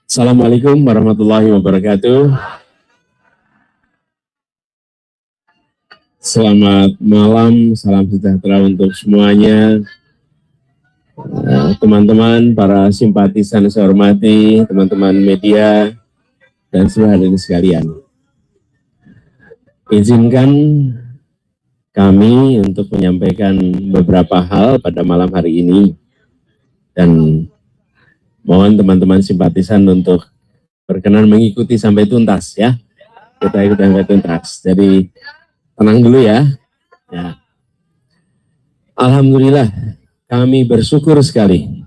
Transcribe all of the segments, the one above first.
Assalamualaikum warahmatullahi wabarakatuh. Selamat malam, salam sejahtera untuk semuanya. Teman-teman, para simpatisan saya hormati, teman-teman media, dan seluruh hadirin sekalian. Izinkan kami untuk menyampaikan beberapa hal pada malam hari ini. Dan mohon teman-teman simpatisan untuk berkenan mengikuti sampai tuntas ya. Kita ikuti sampai tuntas. Jadi tenang dulu ya. Alhamdulillah kami bersyukur sekali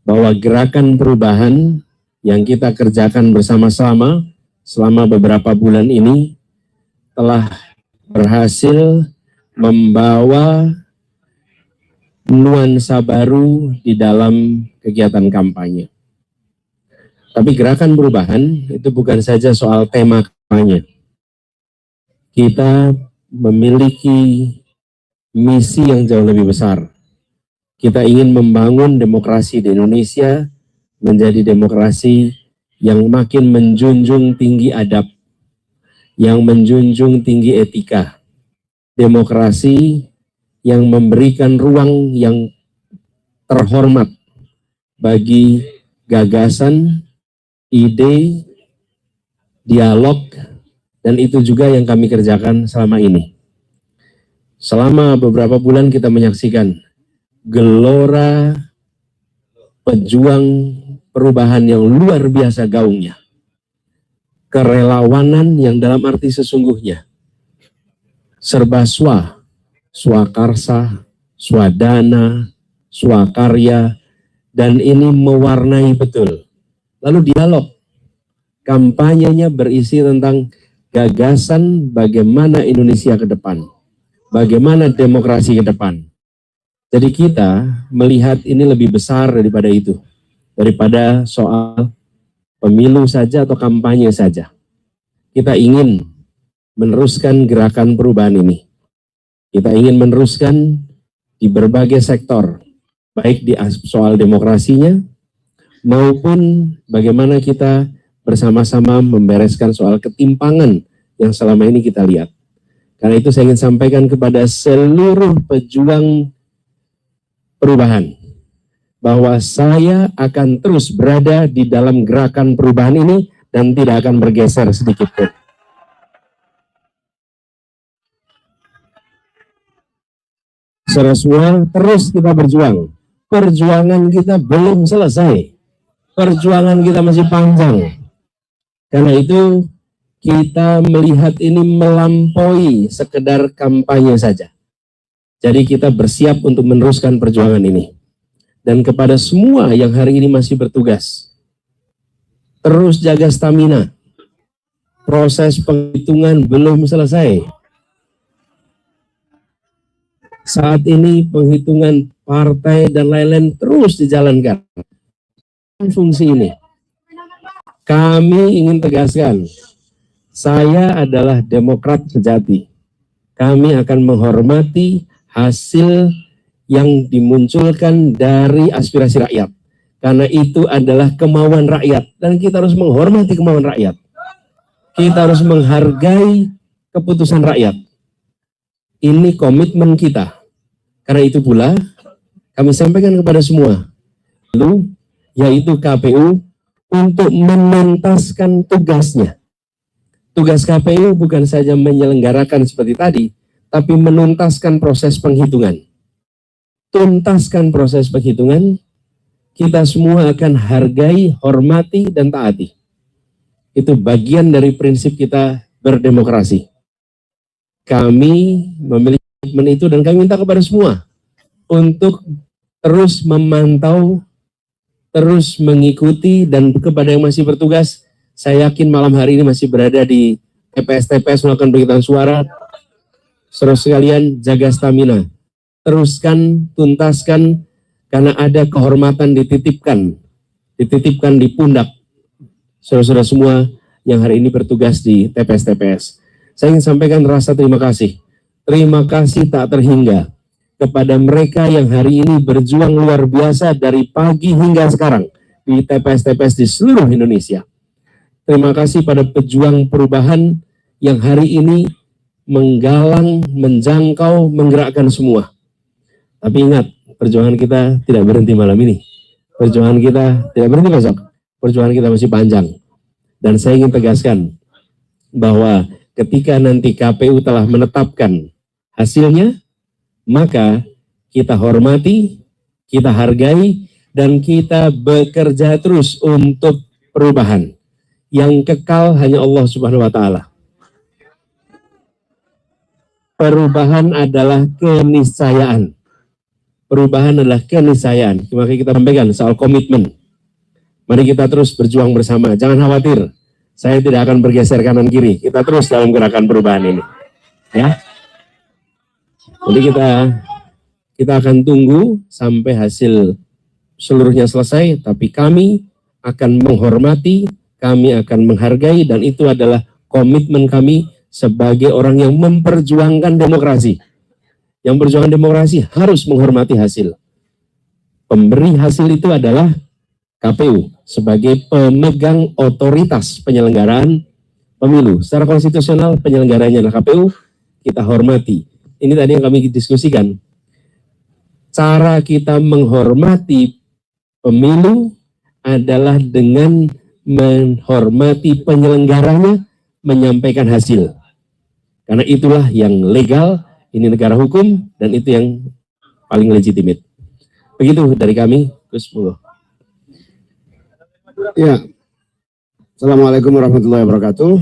bahwa gerakan perubahan yang kita kerjakan bersama-sama selama beberapa bulan ini telah berhasil membawa nuansa baru di dalam kegiatan kampanye. Tapi gerakan perubahan itu bukan saja soal tema kampanye. Kita memiliki misi yang jauh lebih besar. Kita ingin membangun demokrasi di Indonesia menjadi demokrasi yang makin menjunjung tinggi adab, yang menjunjung tinggi etika. Demokrasi yang memberikan ruang yang terhormat bagi gagasan, ide, dialog, dan itu juga yang kami kerjakan selama ini. Selama beberapa bulan kita menyaksikan gelora pejuang perubahan yang luar biasa gaungnya. Kerelawanan yang dalam arti sesungguhnya. Serba swakarsa, swadana, swakarya, dan ini mewarnai betul. Lalu dialog, kampanyenya berisi tentang gagasan bagaimana Indonesia ke depan, bagaimana demokrasi ke depan. Jadi kita melihat ini lebih besar daripada itu, daripada soal pemilu saja atau kampanye saja. Kita ingin meneruskan gerakan perubahan ini. Kita ingin meneruskan di berbagai sektor, baik di soal demokrasinya, maupun bagaimana kita bersama-sama membereskan soal ketimpangan yang selama ini kita lihat. Karena itu saya ingin sampaikan kepada seluruh pejuang perubahan, bahwa saya akan terus berada di dalam gerakan perubahan ini dan tidak akan bergeser sedikit pun. Semua terus kita berjuang. Perjuangan kita belum selesai. Perjuangan kita masih panjang. Karena itu kita melihat ini melampaui sekedar kampanye saja. Jadi kita bersiap untuk meneruskan perjuangan ini. Dan kepada semua yang hari ini masih bertugas, terus jaga stamina. Proses penghitungan belum selesai. Saat ini penghitungan partai dan lain-lain terus dijalankan. Fungsi ini. Kami ingin tegaskan, saya adalah Demokrat sejati. Kami akan menghormati hasil yang dimunculkan dari aspirasi rakyat. Karena itu adalah kemauan rakyat. Dan kita harus menghormati kemauan rakyat. Kita harus menghargai keputusan rakyat. Ini komitmen kita. Karena itu pula kami sampaikan kepada semua. Lalu yaitu KPU, untuk menuntaskan tugasnya. Tugas KPU bukan saja menyelenggarakan seperti tadi, tapi menuntaskan proses penghitungan. Tuntaskan proses penghitungan, kita semua akan hargai, hormati, dan taati. Itu bagian dari prinsip kita berdemokrasi. Kami memiliki komitmen itu dan kami minta kepada semua untuk terus memantau, terus mengikuti, dan kepada yang masih bertugas, saya yakin malam hari ini masih berada di TPS-TPS melakukan penghitungan suara. Saudara sekalian, jaga stamina, teruskan, tuntaskan, karena ada kehormatan dititipkan di pundak saudara-saudara semua yang hari ini bertugas di TPS-TPS. Saya ingin sampaikan rasa terima kasih tak terhingga kepada mereka yang hari ini berjuang luar biasa dari pagi hingga sekarang di TPS-TPS di seluruh Indonesia. Terima kasih pada pejuang perubahan yang hari ini menggalang, menjangkau, menggerakkan semua. Tapi ingat, perjuangan kita tidak berhenti malam ini. Perjuangan kita tidak berhenti besok. Perjuangan kita masih panjang. Dan saya ingin tegaskan bahwa ketika nanti KPU telah menetapkan hasilnya, maka kita hormati, kita hargai, dan kita bekerja terus untuk perubahan. Yang kekal hanya Allah Subhanahu wa Ta'ala. Perubahan adalah keniscayaan. Perubahan adalah keniscayaan. Maka kita sampaikan soal komitmen. Mari kita terus berjuang bersama. Jangan khawatir, saya tidak akan bergeser kanan kiri. Kita terus dalam gerakan perubahan ini. Ya. Jadi kita akan tunggu sampai hasil seluruhnya selesai. Tapi kami akan menghormati, kami akan menghargai, dan itu adalah komitmen kami sebagai orang yang memperjuangkan demokrasi. Yang perjuangan demokrasi harus menghormati hasil. Pemberi hasil itu adalah KPU sebagai pemegang otoritas penyelenggaraan pemilu. Secara konstitusional penyelenggaranya adalah KPU, kita hormati. Ini tadi yang kami diskusikan. Cara kita menghormati pemilu adalah dengan menghormati penyelenggaranya menyampaikan hasil. Karena itulah yang legal, ini negara hukum, dan itu yang paling legitimate. Begitu dari kami, Gus Mulyo. Ya, Assalamualaikum warahmatullahi wabarakatuh.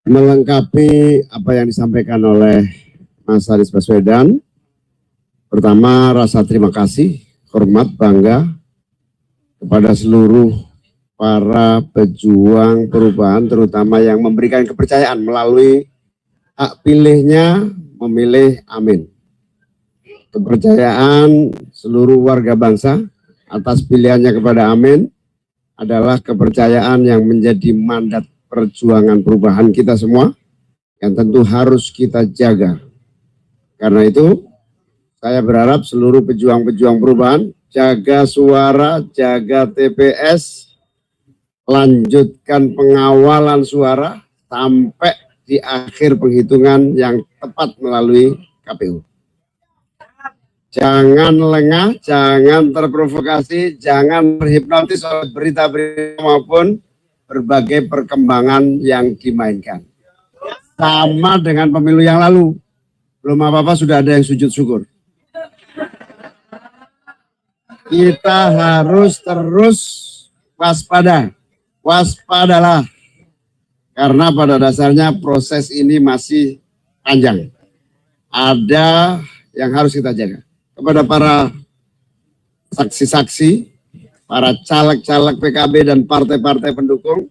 Melengkapi apa yang disampaikan oleh Mas Anies Baswedan, pertama rasa terima kasih, hormat, bangga kepada seluruh para pejuang perubahan, terutama yang memberikan kepercayaan melalui hak pilihnya memilih Amin. Kepercayaan seluruh warga bangsa atas pilihannya kepada Amin adalah kepercayaan yang menjadi mandat perjuangan perubahan kita semua yang tentu harus kita jaga. Karena itu saya berharap seluruh pejuang-pejuang perubahan jaga suara, jaga TPS, lanjutkan pengawalan suara sampai di akhir penghitungan yang tepat melalui KPU. Jangan lengah, jangan terprovokasi, jangan terhipnotis oleh berita-berita maupun berbagai perkembangan yang dimainkan. Sama dengan pemilu yang lalu, belum apa-apa sudah ada yang sujud syukur. Kita harus terus waspada, waspadalah. Karena pada dasarnya proses ini masih panjang. Ada yang harus kita jaga. Kepada para saksi-saksi, para caleg-caleg PKB dan partai-partai pendukung,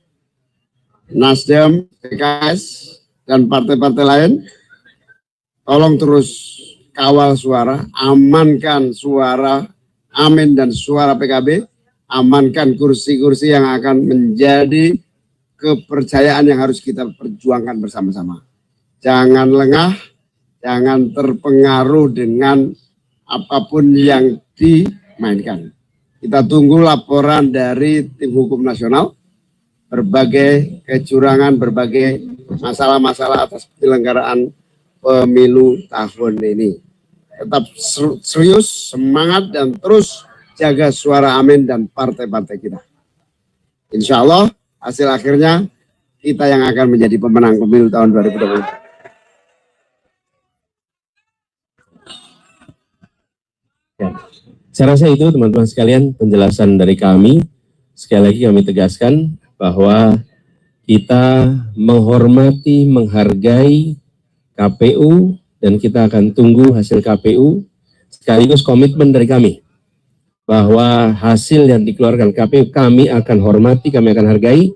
Nasdem, PKS, dan partai-partai lain, tolong terus kawal suara, amankan suara Amin dan suara PKB, amankan kursi-kursi yang akan menjadi kepercayaan yang harus kita perjuangkan bersama-sama. Jangan lengah, jangan terpengaruh dengan apapun yang dimainkan. Kita tunggu laporan dari tim hukum nasional, berbagai kecurangan, berbagai masalah-masalah atas penyelenggaraan pemilu tahun ini. Tetap serius, semangat, dan terus jaga suara amin dan partai-partai kita. Insya Allah hasil akhirnya kita yang akan menjadi pemenang pemilu tahun 2024. Ya. Saya rasa itu teman-teman sekalian penjelasan dari kami. Sekali lagi kami tegaskan bahwa kita menghormati, menghargai KPU dan kita akan tunggu hasil KPU, sekaligus komitmen dari kami bahwa hasil yang dikeluarkan KPU kami akan hormati, kami akan hargai,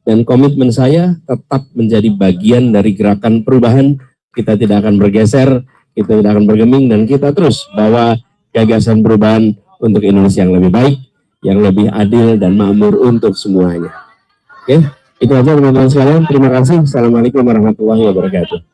dan komitmen saya tetap menjadi bagian dari gerakan perubahan. Kita tidak akan bergeser, kita tidak akan bergeming, dan kita terus bawa gagasan perubahan untuk Indonesia yang lebih baik, yang lebih adil dan makmur untuk semuanya. Oke, itu aja teman-teman sekalian. Terima kasih. Assalamualaikum warahmatullahi wabarakatuh.